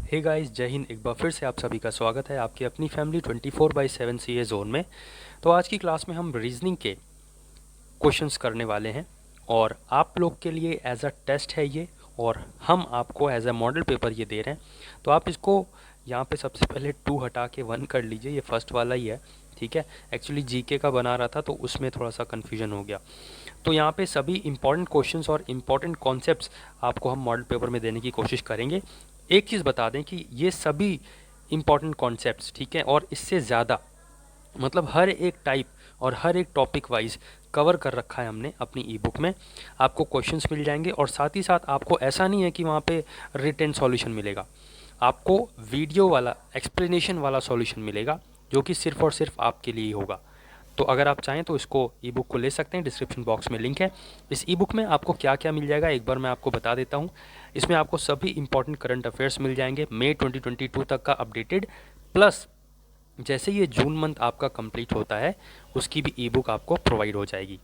Hey guys, जय हिंद। एक बार फिर से आप सभी का स्वागत है आपकी अपनी फैमिली 24/7 सीए जोन में। तो आज की क्लास में हम रीजनिंग के क्वेश्चंस करने वाले हैं और आप लोग के लिए एज अ टेस्ट है ये, और हम आपको एज अ मॉडल पेपर ये दे रहे हैं। तो आप इसको यहाँ पे सबसे पहले 2 हटा के 1 कर लीजिए, ये फर्स्ट वाला ही है, ठीक है। एक्चुअली जीके का बना रहा था तो उसमें थोड़ा सा कन्फ्यूजन हो गया। तो यहाँ पे सभी इंपॉर्टेंट क्वेश्चंस और इम्पॉर्टेंट कॉन्सेप्ट्स आपको हम मॉडल पेपर में देने की कोशिश करेंगे। एक चीज़ बता दें कि ये सभी इम्पॉर्टेंट कॉन्सेप्ट्स, ठीक है, और इससे ज़्यादा, मतलब हर एक टाइप और हर एक टॉपिक वाइज कवर कर रखा है हमने अपनी ई बुक में। आपको क्वेश्चंस मिल जाएंगे और साथ ही साथ आपको ऐसा नहीं है कि वहाँ पे रिटन सॉल्यूशन मिलेगा, आपको वीडियो वाला एक्सप्लेनेशन वाला सॉल्यूशन मिलेगा जो कि सिर्फ और सिर्फ आपके लिए ही होगा। तो अगर आप चाहें तो इसको ई बुक को ले सकते हैं, डिस्क्रिप्शन बॉक्स में लिंक है। इस ई बुक में आपको क्या क्या मिल जाएगा एक बार मैं आपको बता देता हूँ। इसमें आपको सभी इंपॉर्टेंट करंट अफेयर्स मिल जाएंगे मई 2022 तक का अपडेटेड, प्लस जैसे ये जून मंथ आपका कंप्लीट होता है उसकी भी ई बुक आपको प्रोवाइड हो जाएगी।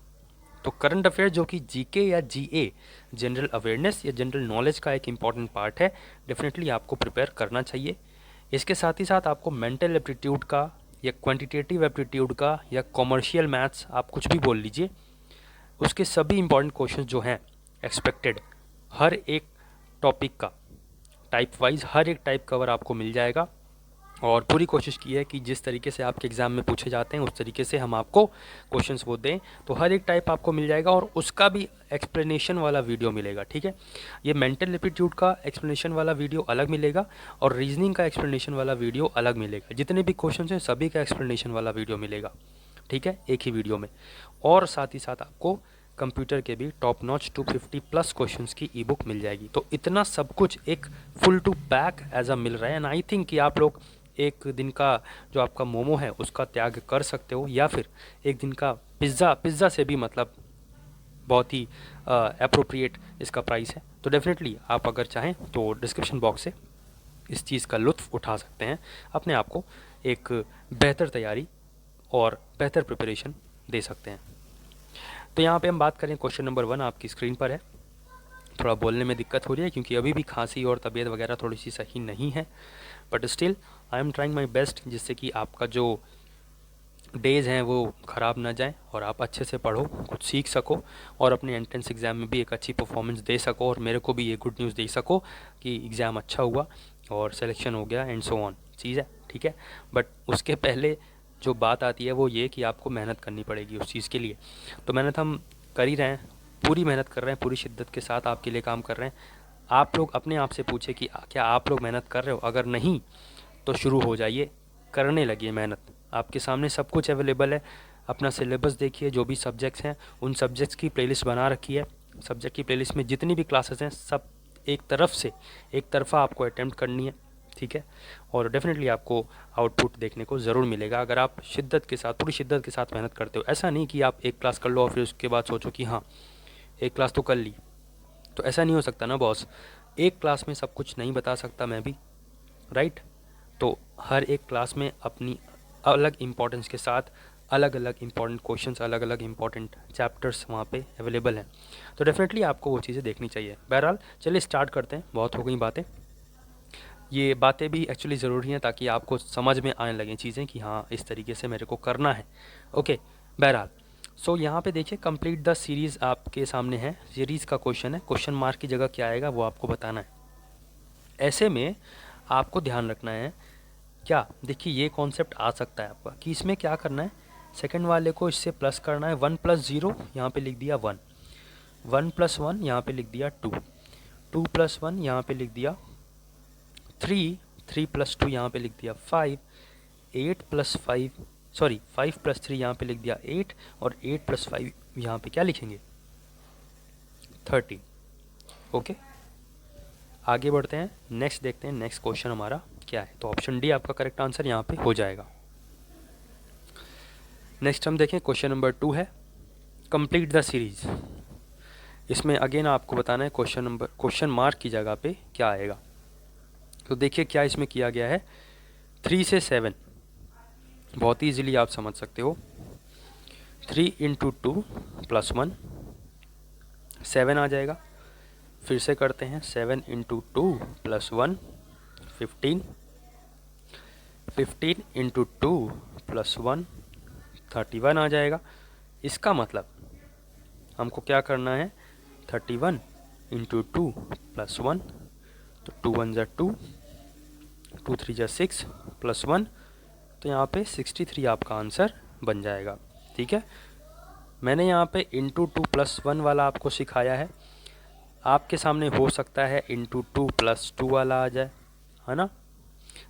तो करंट अफेयर जो कि जीके या जीए, जनरल अवेयरनेस या जनरल नॉलेज का एक इम्पॉर्टेंट पार्ट है, डेफिनेटली आपको प्रिपेयर करना चाहिए। इसके साथ ही साथ आपको मेंटल एप्टीट्यूड का या क्वांटिटेटिव एप्टीट्यूड का या कॉमर्शियल मैथ्स, आप कुछ भी बोल लीजिए, उसके सभी इंपॉर्टेंट क्वेश्चंस जो हैं एक्सपेक्टेड, हर एक टॉपिक का टाइप वाइज हर एक टाइप कवर आपको मिल जाएगा। और पूरी कोशिश की है कि जिस तरीके से आपके एग्ज़ाम में पूछे जाते हैं उस तरीके से हम आपको क्वेश्चंस वो दें। तो हर एक टाइप आपको मिल जाएगा और उसका भी एक्सप्लेनेशन वाला वीडियो मिलेगा, ठीक है। ये मेंटल एप्टीट्यूड का एक्सप्लेनेशन वाला वीडियो अलग मिलेगा और रीजनिंग का एक्सप्लेनेशन वाला वीडियो अलग मिलेगा। जितने भी क्वेश्चन हैं सभी का एक्सप्लेनेशन वाला वीडियो मिलेगा, ठीक है, एक ही वीडियो में। और साथ ही साथ आपको कंप्यूटर के भी टॉप नॉच 250 प्लस क्वेश्चंस की ई बुक मिल जाएगी। तो इतना सब कुछ एक full to pack as a मिल रहा है। एंड आई थिंक कि आप लोग एक दिन का जो आपका मोमो है उसका त्याग कर सकते हो, या फिर एक दिन का पिज़्ज़ा से भी, मतलब बहुत ही अप्रोप्रिएट इसका प्राइस है। तो डेफिनेटली आप अगर चाहें तो डिस्क्रिप्शन बॉक्स से इस चीज़ का लुत्फ़ उठा सकते हैं, अपने आप को एक बेहतर तैयारी और बेहतर प्रिपरेशन दे सकते हैं। तो यहाँ पे हम बात करें, क्वेश्चन नंबर 1 आपकी स्क्रीन पर है। थोड़ा बोलने में दिक्कत हो रही है क्योंकि अभी भी खांसी और तबीयत वगैरह थोड़ी सी सही नहीं है, but still I am trying my best, जिससे कि आपका जो डेज़ हैं वो ख़राब ना जाएं और आप अच्छे से पढ़ो, कुछ सीख सको और अपने एंट्रेंस एग्ज़ाम में भी एक अच्छी परफॉर्मेंस दे सको और मेरे को भी ये गुड न्यूज़ दे सको कि एग्ज़ाम अच्छा हुआ और सिलेक्शन हो गया एंड सो ऑन चीज़ है, ठीक है। बट उसके पहले जो बात आती है वो ये कि आपको मेहनत करनी पड़ेगी उस चीज़ के लिए। तो मेहनत हम कर ही रहे हैं, पूरी मेहनत कर रहे हैं, पूरी शिद्दत के साथ आपके लिए काम कर रहे हैं। आप लोग अपने आप से पूछे कि क्या आप लोग मेहनत कर रहे हो? अगर नहीं तो शुरू हो जाइए, करने लगिए मेहनत। आपके सामने सब कुछ अवेलेबल है। अपना सिलेबस देखिए, जो भी सब्जेक्ट्स हैं उन सब्जेक्ट्स की प्लेलिस्ट बना रखी है। सब्जेक्ट की प्लेलिस्ट में जितनी भी क्लासेस हैं सब एक तरफ से, एक तरफा आपको अटैम्प्ट करनी है, ठीक है। और डेफिनेटली आपको आउटपुट देखने को ज़रूर मिलेगा अगर आप शिद्दत के साथ, पूरी शिद्दत के साथ मेहनत करते हो। ऐसा नहीं कि आप एक क्लास कर लो और फिर उसके बाद सोचो कि हाँ एक क्लास तो कर ली, तो ऐसा नहीं हो सकता ना बॉस। एक क्लास में सब कुछ नहीं बता सकता मैं भी, राइट। तो हर एक क्लास में अपनी अलग इम्पोर्टेंस के साथ अलग अलग इम्पॉर्टेंट क्वेश्चंस, अलग अलग इम्पॉर्टेंट चैप्टर्स वहाँ पे अवेलेबल हैं। तो डेफिनेटली आपको वो चीज़ें देखनी चाहिए। बहरहाल चलिए स्टार्ट करते हैं, बहुत हो गई बातें। ये बातें भी एक्चुअली ज़रूरी हैं ताकि आपको समझ में आने लगें चीज़ें कि हाँ इस तरीके से मेरे को करना है। ओके, बहरहाल सो यहाँ पे देखिए, कंप्लीट द सीरीज़ आपके सामने है। सीरीज़ का क्वेश्चन है, क्वेश्चन मार्क की जगह क्या आएगा वो आपको बताना है। ऐसे में आपको ध्यान रखना है, क्या देखिए ये कॉन्सेप्ट आ सकता है आपका कि इसमें क्या करना है, सेकंड वाले को इससे प्लस करना है। 1 + 0 यहाँ पे लिख दिया 1, 1 + 1 यहाँ पे लिख दिया 2, 2 + 1 यहाँ पे लिख दिया 3, 3 + 2 यहाँ पे लिख दिया 5, 8 + 5 सॉरी 5 + 3 यहाँ पे लिख दिया 8, और 8 + 5 यहाँ पे क्या लिखेंगे 13। ओके, आगे बढ़ते हैं, नेक्स्ट देखते हैं नेक्स्ट क्वेश्चन हमारा क्या है। तो ऑप्शन डी आपका करेक्ट आंसर यहाँ पे हो जाएगा। नेक्स्ट हम देखें, क्वेश्चन नंबर 2 है, कंप्लीट द सीरीज। इसमें अगेन आपको बताना है क्वेश्चन मार्क की जगह पे क्या आएगा। तो देखिए क्या इसमें किया गया है, 3 से 7 बहुत ही ईजिली आप समझ सकते हो। 3 × 2 + 1 7 आ जाएगा। फिर से करते हैं, 7 × 2 + 1, 15, 15 इंटू 2 प्लस 1 31 आ जाएगा। इसका मतलब हमको क्या करना है, 31 इंटू 2 प्लस 1, तो 2 1 जा 2, 2 3 जा 6 प्लस 1, तो यहाँ पे 63 आपका आंसर बन जाएगा। ठीक है, मैंने यहाँ पे इंटू 2 प्लस 1 वाला आपको सिखाया है, आपके सामने हो सकता है इंटू 2 प्लस 2 वाला आ जाए, है ना।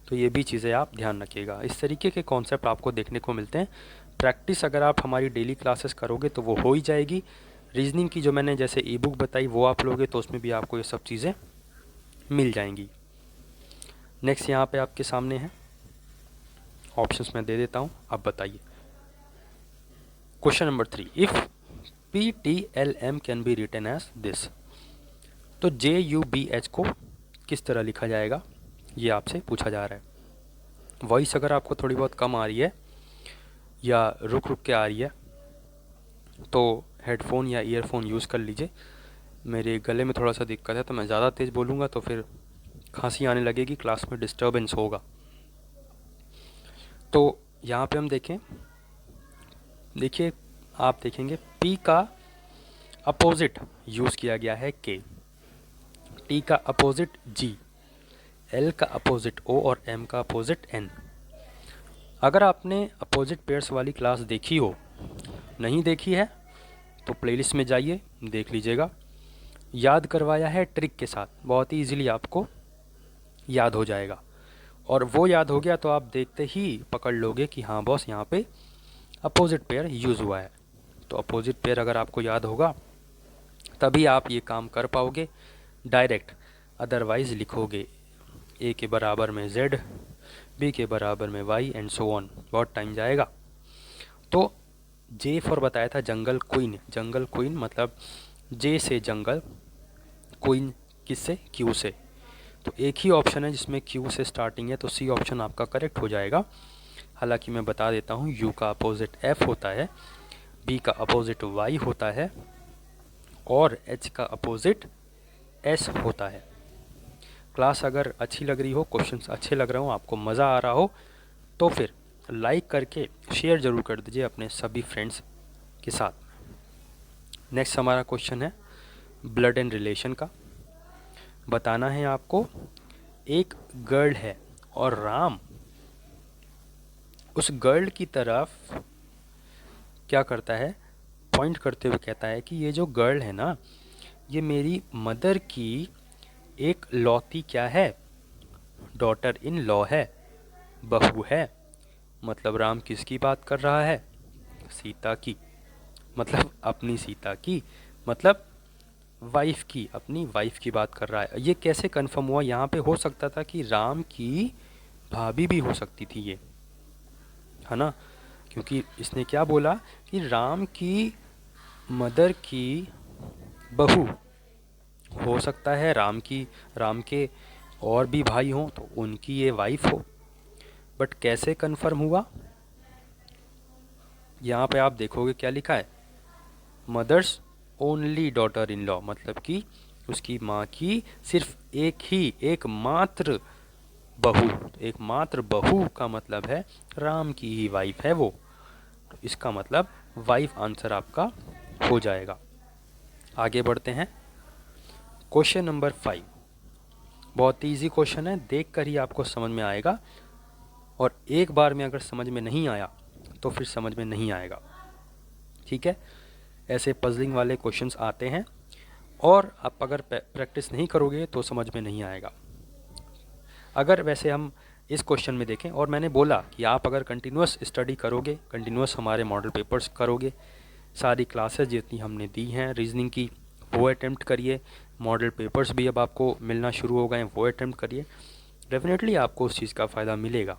तो ये भी चीज़ें आप ध्यान रखिएगा। इस तरीके के कॉन्सेप्ट आपको देखने को मिलते हैं। प्रैक्टिस अगर आप हमारी डेली क्लासेस करोगे तो वो हो ही जाएगी। रीजनिंग की जो मैंने जैसे ई बुक बताई वो आप लोगे तो उसमें भी आपको ये सब चीज़ें मिल जाएंगी। नेक्स्ट यहाँ पे आपके सामने है, ऑप्शंस मैं दे देता हूँ, आप बताइए। Question number 3, if PTLM can be written as this, तो JUBH को किस तरह लिखा जाएगा, ये आपसे पूछा जा रहा है। वॉइस अगर आपको थोड़ी बहुत कम आ रही है या रुक रुक के आ रही है तो हेडफोन या ईयरफोन यूज़ कर लीजिए। मेरे गले में थोड़ा सा दिक्कत है तो मैं ज़्यादा तेज़ बोलूँगा तो फिर खांसी आने लगेगी, क्लास में डिस्टर्बेंस होगा। तो यहाँ पे हम देखें, देखिए आप देखेंगे P का अपोजिट यूज़ किया गया है K, T का अपोजिट G, L का अपोजिट O और M का अपोजिट N। अगर आपने अपोजिट पेयर्स वाली क्लास देखी हो, नहीं देखी है तो प्लेलिस्ट में जाइए देख लीजिएगा। याद करवाया है ट्रिक के साथ, बहुत ही ईजिली आपको याद हो जाएगा। और वो याद हो गया तो आप देखते ही पकड़ लोगे कि हाँ बॉस यहाँ पे अपोजिट पेयर यूज़ हुआ है। तो अपोजिट पेयर अगर आपको याद होगा तभी आप ये काम कर पाओगे डायरेक्ट, अदरवाइज़ लिखोगे A के बराबर में Z, B के बराबर में Y एंड सो ऑन, बहुत टाइम जाएगा। तो J फॉर बताया था जंगल क्वीन, जंगल क्वीन मतलब J से जंगल, क्वीन किससे, Q से। तो एक ही ऑप्शन है जिसमें Q से स्टार्टिंग है, तो C ऑप्शन आपका करेक्ट हो जाएगा। हालांकि मैं बता देता हूँ U का अपोजिट F होता है, B का अपोजिट Y होता है और H का अपोजिट S होता है। क्लास अगर अच्छी लग रही हो, क्वेश्चंस अच्छे लग रहे हो, आपको मज़ा आ रहा हो तो फिर लाइक करके शेयर ज़रूर कर दीजिए अपने सभी फ्रेंड्स के साथ। नेक्स्ट हमारा क्वेश्चन है ब्लड एंड रिलेशन का। बताना है आपको, एक गर्ल है और राम उस गर्ल की तरफ क्या करता है, पॉइंट करते हुए कहता है कि ये जो गर्ल है ना, ये मेरी मदर की एक लौती क्या है, डॉटर इन लॉ है, बहू है। मतलब राम किसकी बात कर रहा है, सीता की, मतलब अपनी सीता की, मतलब वाइफ की, अपनी वाइफ की बात कर रहा है। ये कैसे कंफर्म हुआ, यहाँ पे हो सकता था कि राम की भाभी भी हो सकती थी ये, है ना, क्योंकि इसने क्या बोला कि राम की मदर की बहू, हो सकता है राम के और भी भाई हों तो उनकी ये वाइफ हो। बट कैसे कंफर्म हुआ, यहाँ पे आप देखोगे क्या लिखा है, mothers only daughter in law, मतलब कि उसकी माँ की सिर्फ एकमात्र बहू, एकमात्र बहू का मतलब है राम की ही वाइफ है वो। तो इसका मतलब वाइफ आंसर आपका हो जाएगा। आगे बढ़ते हैं, क्वेश्चन नंबर 5। बहुत ईजी क्वेश्चन है, देखकर ही आपको समझ में आएगा, और एक बार में अगर समझ में नहीं आया तो फिर समझ में नहीं आएगा। ठीक है, ऐसे पजलिंग वाले क्वेश्चंस आते हैं और आप अगर प्रैक्टिस नहीं करोगे तो समझ में नहीं आएगा। अगर वैसे हम इस क्वेश्चन में देखें, और मैंने बोला कि आप अगर कंटिन्यूस स्टडी करोगे, कंटिन्यूस हमारे मॉडल पेपर्स करोगे, सारी क्लासेस जितनी हमने दी हैं रीजनिंग की वो अटेम्प्ट करिए, मॉडल पेपर्स भी अब आपको मिलना शुरू हो गए हैं वो अटेम्प्ट करिए, डेफिनेटली आपको उस चीज़ का फ़ायदा मिलेगा।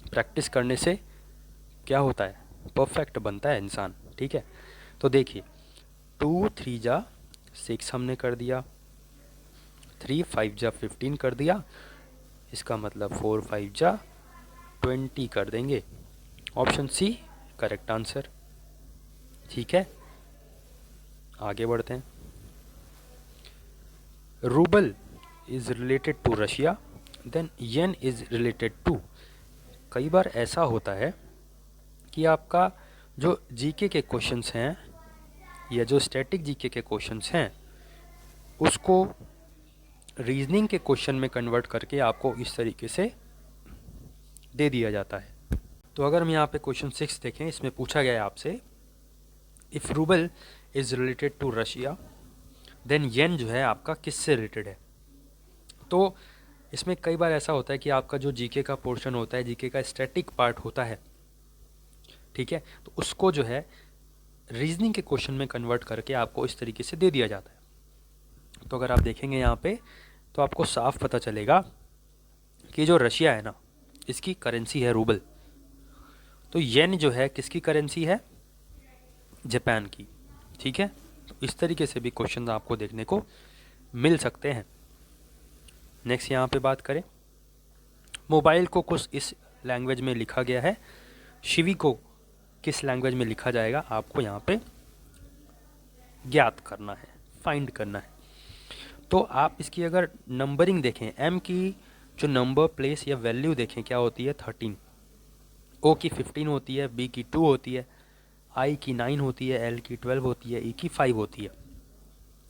प्रैक्टिस करने से क्या होता है, परफेक्ट बनता है इंसान। ठीक है, तो देखिए 2 3 जा 6 हमने कर दिया, 3 5 जा 15 कर दिया, इसका मतलब 4 5 जा 20 कर देंगे। Option C correct answer. ठीक है, आगे बढ़ते हैं। Ruble is related to Russia, then yen is related to. कई बार ऐसा होता है कि आपका जो जीके के क्वेश्चंस हैं या जो स्टैटिक जीके के क्वेश्चंस हैं उसको रीजनिंग के क्वेश्चन में कन्वर्ट करके आपको इस तरीके से दे दिया जाता है। तो अगर हम यहाँ पे क्वेश्चन 6 देखें, इसमें पूछा गया है आपसे, if rouble is related to Russia then yen जो है आपका किससे रिलेटेड है। तो इसमें कई बार ऐसा होता है कि आपका जो जीके का पोर्शन होता है, जीके का स्टैटिक पार्ट होता है, ठीक है, तो उसको जो है रीजनिंग के क्वेश्चन में कन्वर्ट करके आपको इस तरीके से दे दिया जाता है। तो अगर आप देखेंगे यहाँ पे तो आपको साफ पता चलेगा कि जो रशिया है ना, इसकी करेंसी है रूबल, तो येन जो है किसकी करेंसी है, जापान की, ठीक है। तो इस तरीके से भी क्वेश्चन आपको देखने को मिल सकते हैं। नेक्स्ट यहाँ पे बात करें, मोबाइल को कुछ इस लैंग्वेज में लिखा गया है, शिवी को किस लैंग्वेज में लिखा जाएगा आपको यहाँ पे ज्ञात करना है, फाइंड करना है। तो आप इसकी अगर नंबरिंग देखें, एम की जो नंबर प्लेस या वैल्यू देखें क्या होती है 13, ओ की 15 होती है, बी की 2 होती है, आई की 9 होती है, एल की 12 होती है, ई की 5 होती है।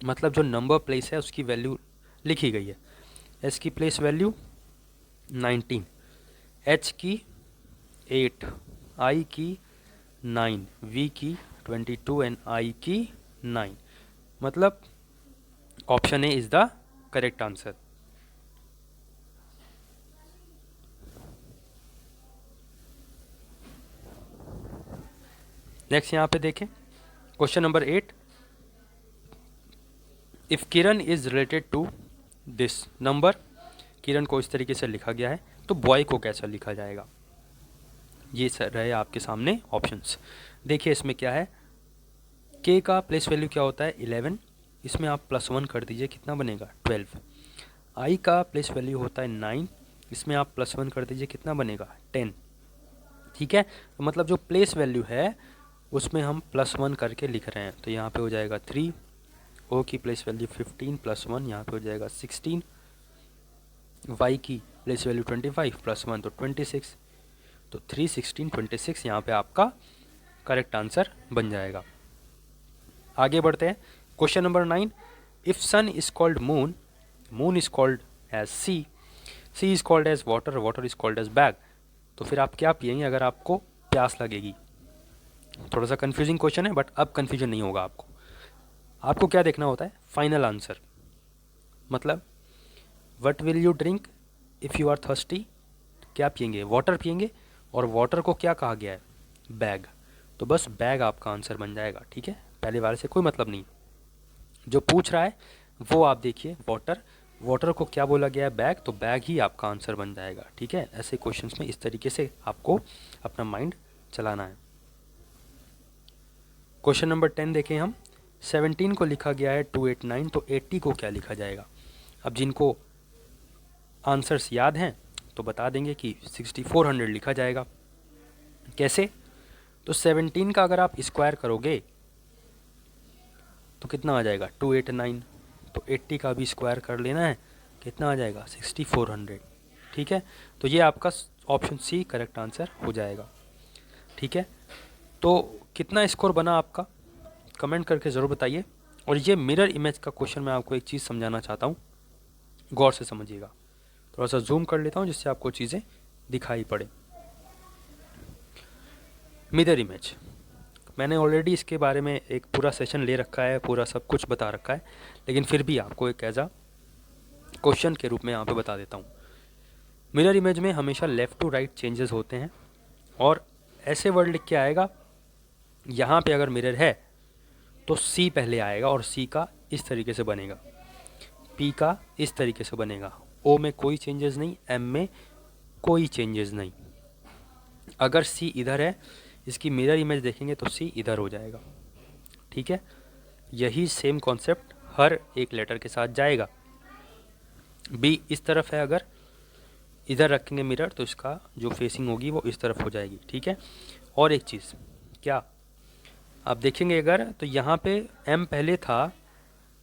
मतलब जो नंबर प्लेस है उसकी वैल्यू लिखी गई है। एस की प्लेस वैल्यू 19, एच की 8, आई की 9, वी की 22 एंड आई की 9। मतलब option A is the correct answer. Next यहाँ पे देखें question number 8, if Kiran is related to this number, Kiran को इस तरीके से लिखा गया है तो बॉय को कैसा लिखा जाएगा। ये सर रहे आपके सामने ऑप्शंस। देखिए इसमें क्या है, के का प्लेस वैल्यू क्या होता है 11, इसमें आप +1 कर दीजिए, कितना बनेगा 12। आई का प्लेस वैल्यू होता है 9, इसमें आप +1 कर दीजिए, कितना बनेगा 10, ठीक है। तो मतलब जो प्लेस वैल्यू है उसमें हम +1 करके लिख रहे हैं, तो यहाँ पे हो जाएगा 3, ओ की प्लेस वैल्यू 15 +1 यहाँ पे हो जाएगा 16, वाई की प्लेस वैल्यू 25 +1 तो 26, तो 3, 16, 26 यहाँ पे आपका करेक्ट आंसर बन जाएगा। आगे बढ़ते हैं question number 9, if sun is called moon, moon is called as sea, sea is called as water, water is called as bag, तो फिर आप क्या पिएंगे अगर आपको प्यास लगेगी। थोड़ा सा कंफ्यूजिंग क्वेश्चन है बट अब कंफ्यूजन नहीं होगा आपको। आपको क्या देखना होता है, फाइनल आंसर। मतलब what will you drink if you are thirsty, क्या पिएंगे, वाटर पिएंगे, और वाटर को क्या कहा गया है, बैग, तो बस बैग आपका आंसर बन जाएगा, ठीक है। पहले वाले से कोई मतलब नहीं, जो पूछ रहा है वो आप देखिए वाटर, वाटर को क्या बोला गया है बैग, तो बैग ही आपका आंसर बन जाएगा, ठीक है। ऐसे क्वेश्चंस में इस तरीके से आपको अपना माइंड चलाना है। क्वेश्चन नंबर 10 देखें हम, 17 को लिखा गया है 289, तो 80 को क्या लिखा जाएगा। अब जिनको आंसर्स याद हैं तो बता देंगे कि 6400 लिखा जाएगा। कैसे, तो 17 का अगर आप स्क्वायर करोगे तो कितना आ जाएगा 289, तो 80 का भी स्क्वायर कर लेना है, कितना आ जाएगा 6400, ठीक है। तो ये आपका ऑप्शन सी करेक्ट आंसर हो जाएगा, ठीक है। तो कितना स्कोर बना आपका, कमेंट करके ज़रूर बताइए। और ये मिरर इमेज का क्वेश्चन मैं आपको एक चीज़ समझाना चाहता हूँ, गौर से समझिएगा। थोड़ा सा जूम कर लेता हूँ जिससे आपको चीज़ें दिखाई पड़े। मिरर इमेज, मैंने ऑलरेडी इसके बारे में एक पूरा सेशन ले रखा है, पूरा सब कुछ बता रखा है, लेकिन फिर भी आपको एक एज अ क्वेश्चन के रूप में यहाँ पे बता देता हूँ। मिरर इमेज में हमेशा लेफ़्ट टू राइट चेंजेस होते हैं, और ऐसे वर्ड लिख के आएगा, यहाँ पे अगर मिरर है तो सी पहले आएगा और सी का इस तरीके से बनेगा, पी का इस तरीके से बनेगा, ओ में कोई चेंजेस नहीं, एम में कोई चेंजेस नहीं। अगर सी इधर है, इसकी मिरर इमेज देखेंगे तो सी इधर हो जाएगा, ठीक है। यही सेम कॉन्सेप्ट हर एक लेटर के साथ जाएगा। बी इस तरफ है, अगर इधर रखेंगे मिरर तो इसका जो फेसिंग होगी वो इस तरफ हो जाएगी, ठीक है। और एक चीज़ क्या, आप देखेंगे अगर तो यहाँ पे एम पहले था,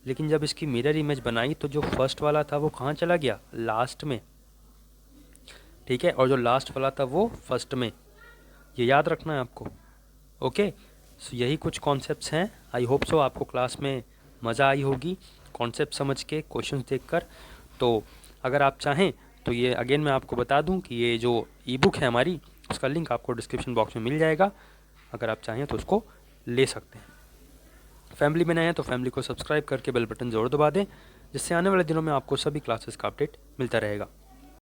लेकिन जब इसकी मिरर इमेज बनाई तो जो फर्स्ट वाला था वो कहाँ चला गया, लास्ट में, ठीक है, और जो लास्ट वाला था वो फर्स्ट में, ये याद रखना है आपको। ओके, सो यही कुछ कॉन्सेप्ट्स हैं। आई होप सो आपको क्लास में मज़ा आई होगी कॉन्सेप्ट समझ के, क्वेश्चंस देखकर। तो अगर आप चाहें तो ये अगेन मैं आपको बता दूं कि ये जो ई बुक है हमारी, उसका लिंक आपको डिस्क्रिप्शन बॉक्स में मिल जाएगा। अगर आप चाहें तो उसको ले सकते हैं। फैमिली में नए हैं तो फैमिली को सब्सक्राइब करके बेल बटन ज़रूर दबा दें, जिससे आने वाले दिनों में आपको सभी क्लासेस का अपडेट मिलता रहेगा।